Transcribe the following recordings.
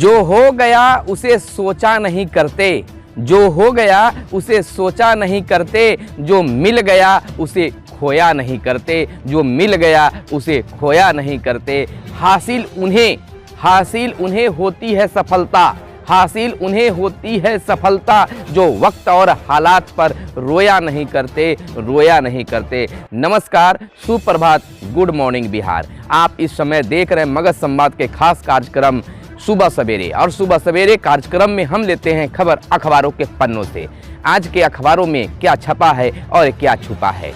जो हो गया उसे सोचा नहीं करते, जो हो गया उसे सोचा नहीं करते, जो मिल गया उसे खोया नहीं करते, जो मिल गया उसे खोया नहीं करते। हासिल उन्हें होती है सफलता, हासिल उन्हें होती है सफलता, जो वक्त और हालात पर रोया नहीं करते, रोया नहीं करते। नमस्कार, सुप्रभात, गुड मॉर्निंग बिहार। आप इस समय देख रहे हैं मगध संवाद के खास कार्यक्रम सुबह सवेरे, और सुबह सवेरे कार्यक्रम में हम लेते हैं खबर अखबारों के पन्नों से। आज के अखबारों में क्या छपा है और क्या छुपा है।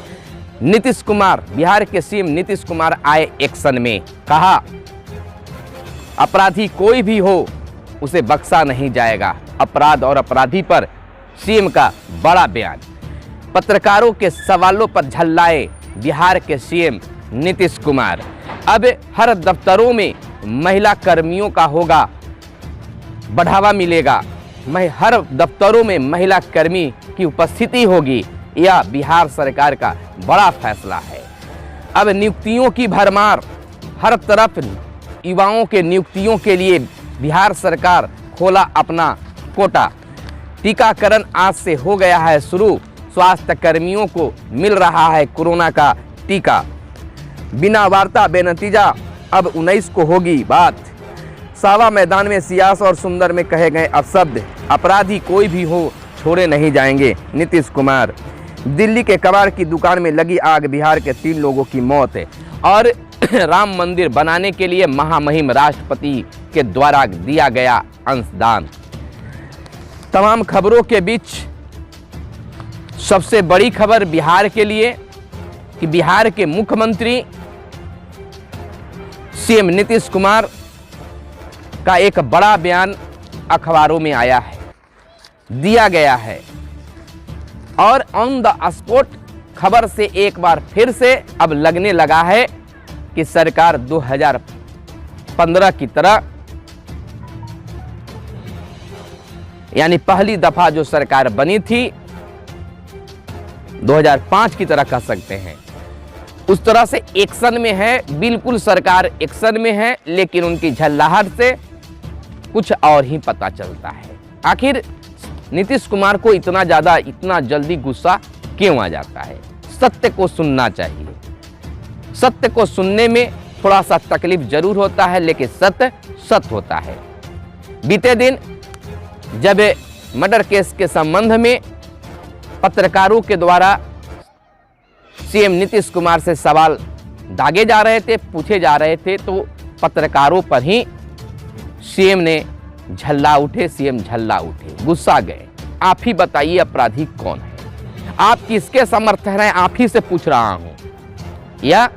नीतीश कुमार, बिहार के सीएम नीतीश कुमार आए एक्शन में, कहा अपराधी कोई भी हो उसे बख्शा नहीं जाएगा। अपराध और अपराधी पर सीएम का बड़ा बयान। पत्रकारों के सवालों पर झल्लाए बिहार के सीएम नीतीश कुमार। अब हर दफ्तरों में महिला कर्मियों का होगा बढ़ावा मिलेगा, हर दफ्तरों में महिला कर्मी की उपस्थिति होगी। यह बिहार सरकार का बड़ा फैसला है। अब नियुक्तियों की भरमार, हर तरफ युवाओं के नियुक्तियों के लिए बिहार सरकार खोला अपना कोटा। टीकाकरण आज से हो गया है शुरू, स्वास्थ्य कर्मियों को मिल रहा है कोरोना का टीका। बिना वार्ता बेनतीजा अब 19 को होगी बात। सावा मैदान में सियास और सुंदर में कहे गए अपशब्द, अपराधी कोई भी हो छोड़े नहीं जाएंगे नीतीश कुमार। दिल्ली के कबाड़ की दुकान में लगी आग, बिहार के 3 लोगों की मौत है। और राम मंदिर बनाने के लिए महामहिम राष्ट्रपति के द्वारा दिया गया अंशदान। तमाम खबरों के बीच सबसे बड़ी खबर बिहार के लिए कि बिहार के मुख्यमंत्री सीएम नीतीश कुमार का एक बड़ा बयान अखबारों में आया है, दिया गया है। और ऑन द स्पॉट खबर से एक बार फिर से अब लगने लगा है कि सरकार 2015 की तरह, यानी पहली दफा जो सरकार बनी थी 2005 की तरह कह सकते हैं, उस तरह से एक्शन में है। बिल्कुल सरकार एक्शन में है, लेकिन उनकी झल्लाहट से कुछ और ही पता चलता है। आखिर नीतीश कुमार को इतना जल्दी गुस्सा क्यों आ जाता है। सत्य को सुनना चाहिए। सत्य को सुनने में थोड़ा सा तकलीफ जरूर होता है, लेकिन सत्य होता है। बीते दिन जब मर्डर केस के संबंध में पत्रकारों के द्वारा सीएम नीतीश कुमार से सवाल दागे जा रहे थे, पूछे जा रहे थे, तो पत्रकारों पर ही सीएम झल्ला उठे, गुस्सा गए। आप ही बताइए अपराधी कौन है, आप किसके समर्थन हैं, आप ही से पूछ रहा हूं। या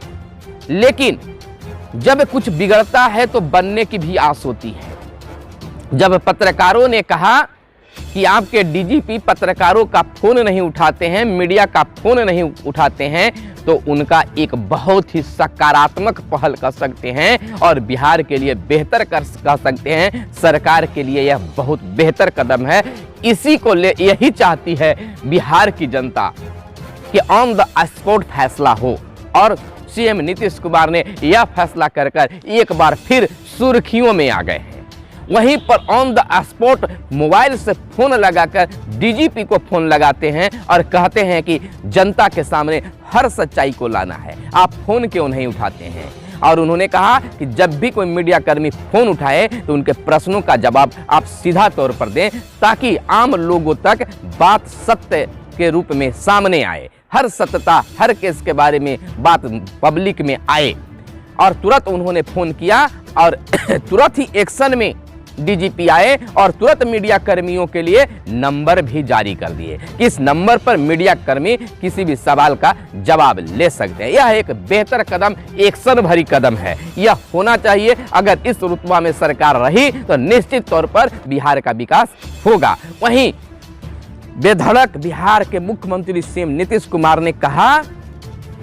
लेकिन जब कुछ बिगड़ता है तो बनने की भी आस होती है। जब पत्रकारों ने कहा कि आपके डीजीपी पत्रकारों का फोन नहीं उठाते हैं, मीडिया का फोन नहीं उठाते हैं, तो उनका एक बहुत ही सकारात्मक पहल कर सकते हैं और बिहार के लिए बेहतर कह सकते हैं। सरकार के लिए यह बहुत बेहतर कदम है। इसी को यही चाहती है बिहार की जनता कि ऑन द स्पॉट फैसला हो, और सीएम नीतीश कुमार ने यह फैसला कर एक बार फिर सुर्खियों में आ गए हैं। वहीं पर ऑन द स्पॉट मोबाइल से फोन लगाकर डीजीपी को फोन लगाते हैं और कहते हैं कि जनता के सामने हर सच्चाई को लाना है, आप फोन क्यों नहीं उठाते हैं। और उन्होंने कहा कि जब भी कोई मीडिया कर्मी फोन उठाए तो उनके प्रश्नों का जवाब आप सीधा तौर पर दें, ताकि आम लोगों तक बात सत्य के रूप में सामने आए, हर सत्यता, हर केस के बारे में बात पब्लिक में आए। और तुरंत उन्होंने फोन किया और तुरंत ही एक्शन में डीजीपी आए और तुरंत मीडिया कर्मियों के लिए नंबर भी जारी कर दिए कि इस नंबर पर मीडिया कर्मी किसी भी सवाल का जवाब ले सकते हैं। यह एक बेहतर कदम, एक्शन भरी कदम है, यह होना चाहिए। अगर इस रुतबा में सरकार रही तो निश्चित तौर पर बिहार का विकास होगा। वहीं बेधड़क बिहार के मुख्यमंत्री सीएम नीतीश कुमार ने कहा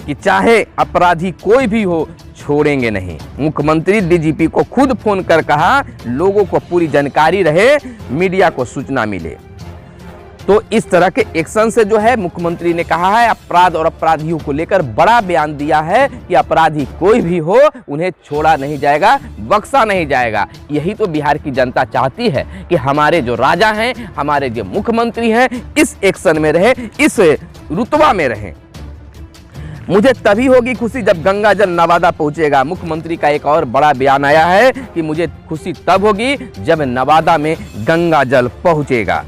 कि चाहे अपराधी कोई भी हो छोड़ेंगे नहीं। मुख्यमंत्री डीजीपी को खुद फोन कर कहा लोगों को पूरी जानकारी रहे, मीडिया को सूचना मिले। तो इस तरह के एक्शन से जो है मुख्यमंत्री ने कहा है, अपराध और अपराधियों को लेकर बड़ा बयान दिया है कि अपराधी कोई भी हो उन्हें छोड़ा नहीं जाएगा, बख्शा नहीं जाएगा। यही तो बिहार की जनता चाहती है कि हमारे जो राजा हैं, हमारे जो मुख्यमंत्री हैं, इस एक्शन में रहे, इस रुतबा में रहें। मुझे तभी होगी खुशी जब गंगा जल नवादा पहुंचेगा। मुख्यमंत्री का एक और बड़ा बयान आया है कि मुझे खुशी तब होगी जब नवादा में गंगा जल पहुंचेगा।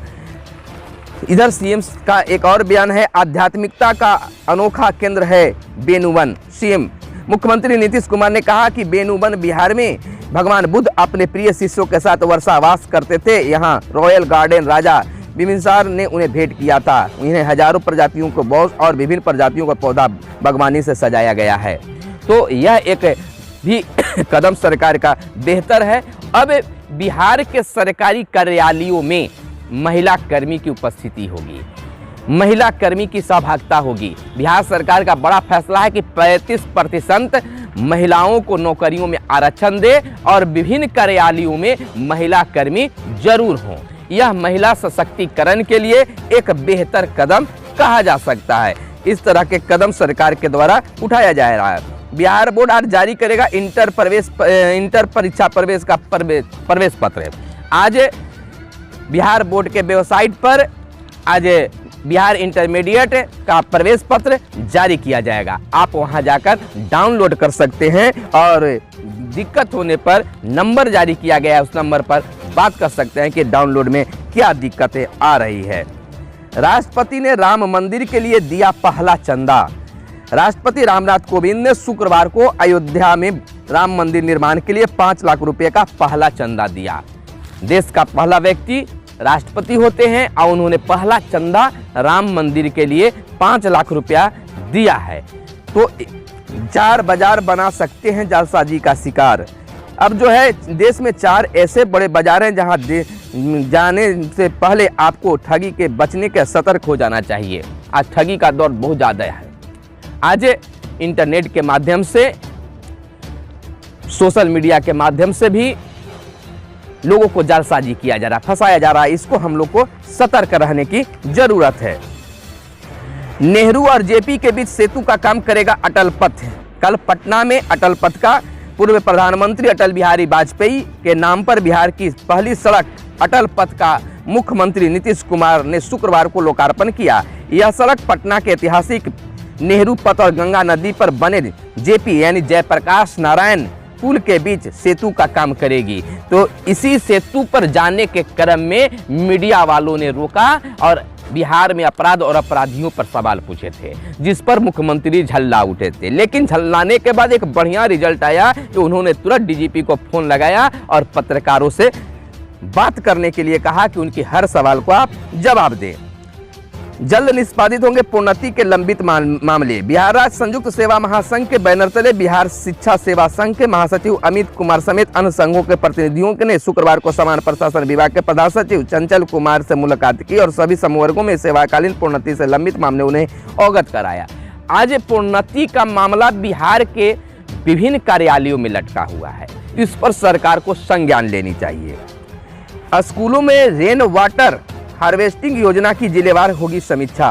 इधर सीएम का एक और बयान है, आध्यात्मिकता का अनोखा केंद्र है बेनुवन। सीएम मुख्यमंत्री नीतीश कुमार ने कहा कि बेनुवन बिहार में भगवान बुद्ध अपने प्रिय शिष्यों के साथ वर्षावास करते थे। यहाँ रॉयल गार्डन राजा बिम्बिसार ने उन्हें भेंट किया था। उन्हें हजारों प्रजातियों को बॉस और विभिन्न प्रजातियों का पौधा बागवानी से सजाया गया है। तो यह एक भी कदम सरकार का बेहतर है। अब बिहार के सरकारी कार्यालयों में महिला कर्मी की उपस्थिति होगी, महिला कर्मी की सहभागिता होगी। बिहार सरकार का बड़ा फैसला है कि 35% महिलाओं को नौकरियों में आरक्षण दे और विभिन्न कार्यालयों में महिला कर्मी जरूर हों। यह महिला सशक्तिकरण के लिए एक बेहतर कदम कहा जा सकता है। इस तरह के कदम सरकार के द्वारा उठाया जा रहा है। बिहार बोर्ड आज जारी करेगा इंटर परीक्षा प्रवेश का प्रवेश पत्र। आज बिहार बोर्ड के वेबसाइट पर आज बिहार इंटरमीडिएट का प्रवेश पत्र जारी किया जाएगा। आप वहां जाकर डाउनलोड कर सकते हैं और दिक्कत होने पर नंबर जारी किया गया है, उस नंबर पर बात कर सकते हैं कि डाउनलोड में क्या दिक्कतें आ रही है। राष्ट्रपति ने राम मंदिर के लिए दिया पहला चंदा। राष्ट्रपति रामनाथ कोविंद ने शुक्रवार को अयोध्या में राम मंदिर निर्माण के लिए 5 लाख रुपए का पहला चंदा दिया। देश का पहला व्यक्ति राष्ट्रपति होते हैं और उन्होंने पहला चंदा राम मंदिर के लिए 5 लाख रुपया दिया है। तो 4 बाजार बना सकते हैं जालसाजी का शिकार। अब जो है देश में 4 ऐसे बड़े बाजार हैं जहां जाने से पहले आपको ठगी के बचने के सतर्क हो जाना चाहिए। आज ठगी का दौर बहुत ज़्यादा है। आज इंटरनेट के माध्यम से, सोशल मीडिया के माध्यम से भी लोगों को जालसाजी किया जा रहा है, फंसाया जा रहा है। इसको हम लोग को सतर्क रहने की जरूरत है। नेहरू और जेपी के बीच सेतु का काम करेगा अटल पथ। कल पटना में अटल पथ का पूर्व प्रधानमंत्री अटल बिहारी वाजपेयी के नाम पर बिहार की पहली सड़क अटल पथ का मुख्यमंत्री नीतीश कुमार ने शुक्रवार को लोकार्पण किया। यह सड़क पटना के ऐतिहासिक नेहरू पथ और गंगा नदी पर बने जेपी यानी जयप्रकाश नारायण पुल के बीच सेतु का काम करेगी। तो इसी सेतु पर जाने के क्रम में मीडिया वालों ने रोका और बिहार में अपराध और अपराधियों पर सवाल पूछे थे, जिस पर मुख्यमंत्री झल्ला उठे थे। लेकिन झल्लाने के बाद एक बढ़िया रिजल्ट आया कि उन्होंने तुरंत डीजीपी को फोन लगाया और पत्रकारों से बात करने के लिए कहा कि उनकी हर सवाल को आप जवाब दें। जल्द निष्पादित होंगे प्रोन्नति के लंबित मामले। बिहार राज्य संयुक्त सेवा महासंघ के बैनर तले बिहार शिक्षा सेवा संघ के महासचिव अमित कुमार समेत अन्य संघों के प्रतिनिधियों ने शुक्रवार को समान प्रशासन विभाग के प्रधान सचिव चंचल कुमार से मुलाकात की और सभी समूह में सेवाकालीन प्रोन्नति से लंबित मामले उन्हें अवगत कराया। आज प्रोन्नति का मामला बिहार के विभिन्न कार्यालयों में लटका हुआ है। इस पर सरकार को संज्ञान लेनी चाहिए। स्कूलों में रेन वाटर हार्वेस्टिंग योजना की जिलेवार होगी समीक्षा।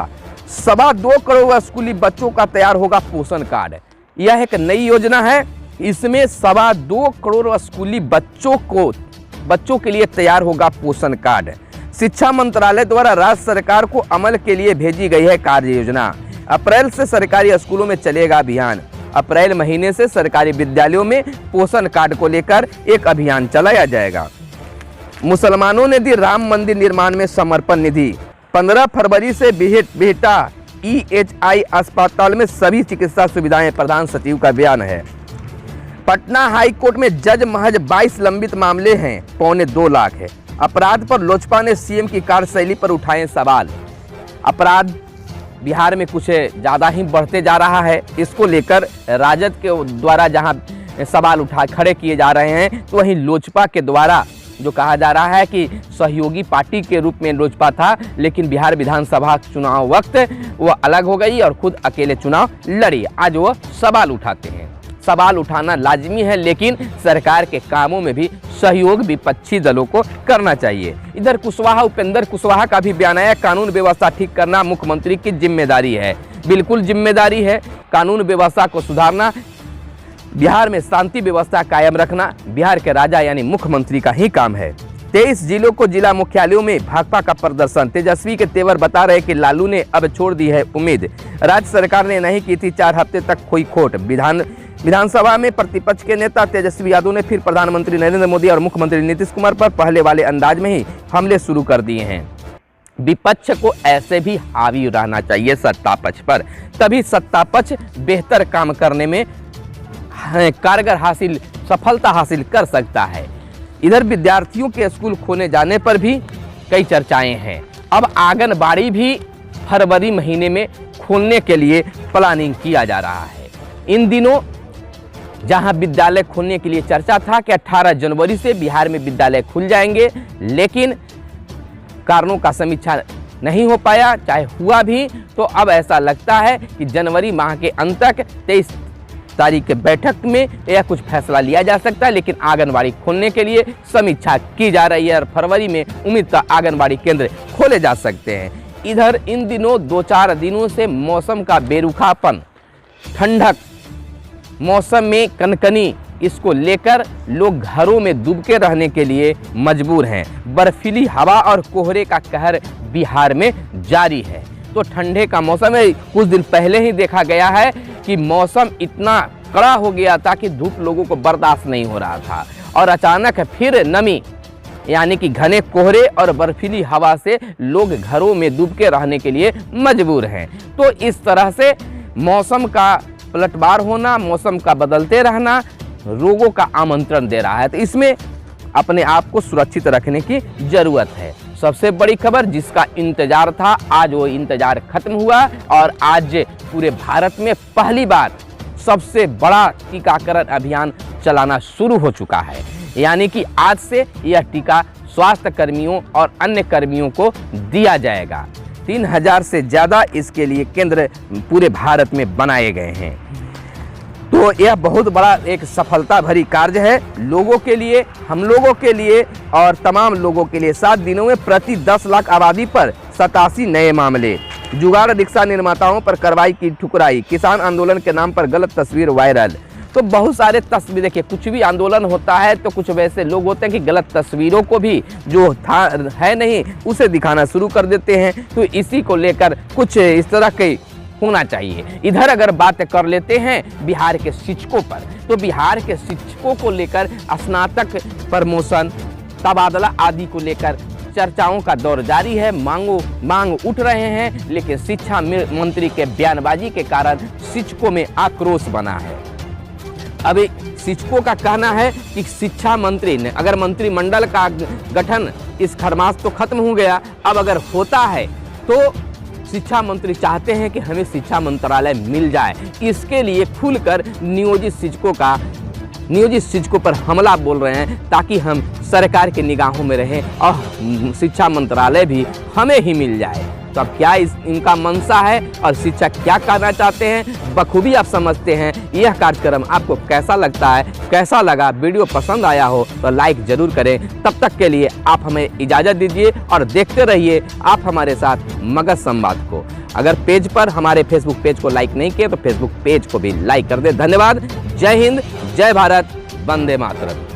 2.25 करोड़ स्कूली बच्चों का तैयार होगा पोषण कार्ड। यह एक नई योजना है। इसमें 2.25 करोड़ स्कूली बच्चों के लिए तैयार होगा पोषण कार्ड। शिक्षा मंत्रालय द्वारा राज्य सरकार को अमल के लिए भेजी गई है कार्य योजना। अप्रैल से सरकारी स्कूलों में चलेगा अभियान। अप्रैल महीने से सरकारी विद्यालयों में पोषण कार्ड को लेकर एक अभियान चलाया जाएगा। मुसलमानों ने दी राम मंदिर निर्माण में समर्पण निधि। 15 फरवरी से बिहटा EHI अस्पताल में सभी चिकित्सा सुविधाएं, प्रधान सचिव का बयान है। पटना हाई कोर्ट में जज महज 22 लंबित मामले हैं, 2.25 लाख है। अपराध पर लोजपा ने सीएम की कार्यशैली पर उठाए सवाल। अपराध बिहार में कुछ ज़्यादा ही बढ़ते जा रहा है। इसको लेकर राजद के द्वारा जहां सवाल खड़े किए जा रहे हैं, तो वहीं लोजपा के द्वारा जो कहा जा रहा है कि सहयोगी पार्टी के रूप में लोजपा था, लेकिन बिहार विधानसभा चुनाव वक्त वो अलग हो गई और खुद अकेले चुनाव लड़ी। आज वो सवाल उठाते हैं। सवाल उठाना लाजमी है, लेकिन सरकार के कामों में भी सहयोग विपक्षी दलों को करना चाहिए। इधर कुशवाहा, उपेंद्र कुशवाहा का भी बयान आया, कानून व्यवस्था ठीक करना मुख्यमंत्री की जिम्मेदारी है। बिल्कुल जिम्मेदारी है, कानून व्यवस्था को सुधारना, बिहार में शांति व्यवस्था कायम रखना बिहार के राजा यानी मुख्यमंत्री का ही काम है। 23 जिलों को जिला मुख्यालयों में भाजपा का प्रदर्शन, तेजस्वी के तेवर बता रहे कि लालू ने अब छोड़ दी है उम्मीद, राज्य सरकार ने नहीं की थी 4 हफ्ते तक कोई खोट। विधानसभा में प्रतिपक्ष के नेता तेजस्वी यादव ने फिर प्रधानमंत्री नरेंद्र मोदी और मुख्यमंत्री नीतीश कुमार पर पहले वाले अंदाज में ही हमले शुरू कर दिए हैं। विपक्ष को ऐसे भी हावी रहना चाहिए सत्ता पक्ष पर, तभी सत्ता पक्ष बेहतर काम करने में कारगर सफलता हासिल कर सकता है। इधर विद्यार्थियों के स्कूल खोले जाने पर भी कई चर्चाएं हैं। अब आंगनबाड़ी भी फरवरी महीने में खोलने के लिए प्लानिंग किया जा रहा है। इन दिनों जहां विद्यालय खोलने के लिए चर्चा था कि 18 जनवरी से बिहार में विद्यालय खुल जाएंगे, लेकिन कारणों का समीक्षा नहीं हो पाया, चाहे हुआ भी तो अब ऐसा लगता है कि जनवरी माह के अंत तक 23 तारीख के बैठक में यह कुछ फैसला लिया जा सकता है। लेकिन आंगनबाड़ी खोलने के लिए समीक्षा की जा रही है और फरवरी में उम्मीद का आंगनबाड़ी केंद्र खोले जा सकते हैं। इधर इन दिनों 2-4 दिनों से मौसम का बेरुखापन, ठंडक, मौसम में कनकनी, इसको लेकर लोग घरों में डूबके रहने के लिए मजबूर हैं। बर्फीली हवा और कोहरे का कहर बिहार में जारी है। तो ठंडे का मौसम है, कुछ दिन पहले ही देखा गया है कि मौसम इतना कड़ा हो गया था कि धूप लोगों को बर्दाश्त नहीं हो रहा था और अचानक फिर नमी यानी कि घने कोहरे और बर्फीली हवा से लोग घरों में डूबके रहने के लिए मजबूर हैं। तो इस तरह से मौसम का पलटवार होना, मौसम का बदलते रहना रोगों का आमंत्रण दे रहा है। तो इसमें अपने आप को सुरक्षित रखने की जरूरत है। सबसे बड़ी खबर जिसका इंतजार था, आज वो इंतजार खत्म हुआ और आज पूरे भारत में पहली बार सबसे बड़ा टीकाकरण अभियान चलाना शुरू हो चुका है। यानी कि आज से यह टीका स्वास्थ्य कर्मियों और अन्य कर्मियों को दिया जाएगा। 3000 से ज़्यादा इसके लिए केंद्र पूरे भारत में बनाए गए हैं। तो यह बहुत बड़ा एक सफलता भरी कार्य है लोगों के लिए, हम लोगों के लिए और तमाम लोगों के लिए। 7 दिनों में प्रति 10 लाख आबादी पर 87 नए मामले, जुगाड़ रिक्शा निर्माताओं पर कार्रवाई की ठुकराई, किसान आंदोलन के नाम पर गलत तस्वीर वायरल। तो बहुत सारे तस्वीर, देखिए कुछ भी आंदोलन होता है तो कुछ वैसे लोग होते हैं कि गलत तस्वीरों को भी जो था है नहीं उसे दिखाना शुरू कर देते हैं। तो इसी को लेकर कुछ इस तरह के होना चाहिए। इधर अगर बात कर लेते हैं बिहार के शिक्षकों पर, तो बिहार के शिक्षकों को लेकर स्नातक प्रमोशन, तबादला आदि को लेकर चर्चाओं का दौर जारी है। मांग उठ रहे हैं, लेकिन शिक्षा मंत्री के बयानबाजी के कारण शिक्षकों में आक्रोश बना है। अभी शिक्षकों का कहना है कि शिक्षा मंत्री ने, अगर मंत्रिमंडल का गठन इस खरमास तो खत्म हो गया, अब अगर होता है तो शिक्षा मंत्री चाहते हैं कि हमें शिक्षा मंत्रालय मिल जाए। इसके लिए खुलकर नियोजित शिक्षकों पर हमला बोल रहे हैं ताकि हम सरकार की निगाहों में रहें और शिक्षा मंत्रालय भी हमें ही मिल जाए। तो अब क्या इनका मंशा है और शिक्षक क्या करना चाहते हैं बखूबी आप समझते हैं। यह कार्यक्रम आपको कैसा लगता है, कैसा लगा, वीडियो पसंद आया हो तो लाइक जरूर करें। तब तक के लिए आप हमें इजाज़त दीजिए और देखते रहिए आप हमारे साथ मगध संवाद को। अगर पेज पर हमारे फेसबुक पेज को लाइक नहीं किए तो फेसबुक पेज को भी लाइक कर दें। धन्यवाद। जय हिंद, जय भारत, वंदे मातरम।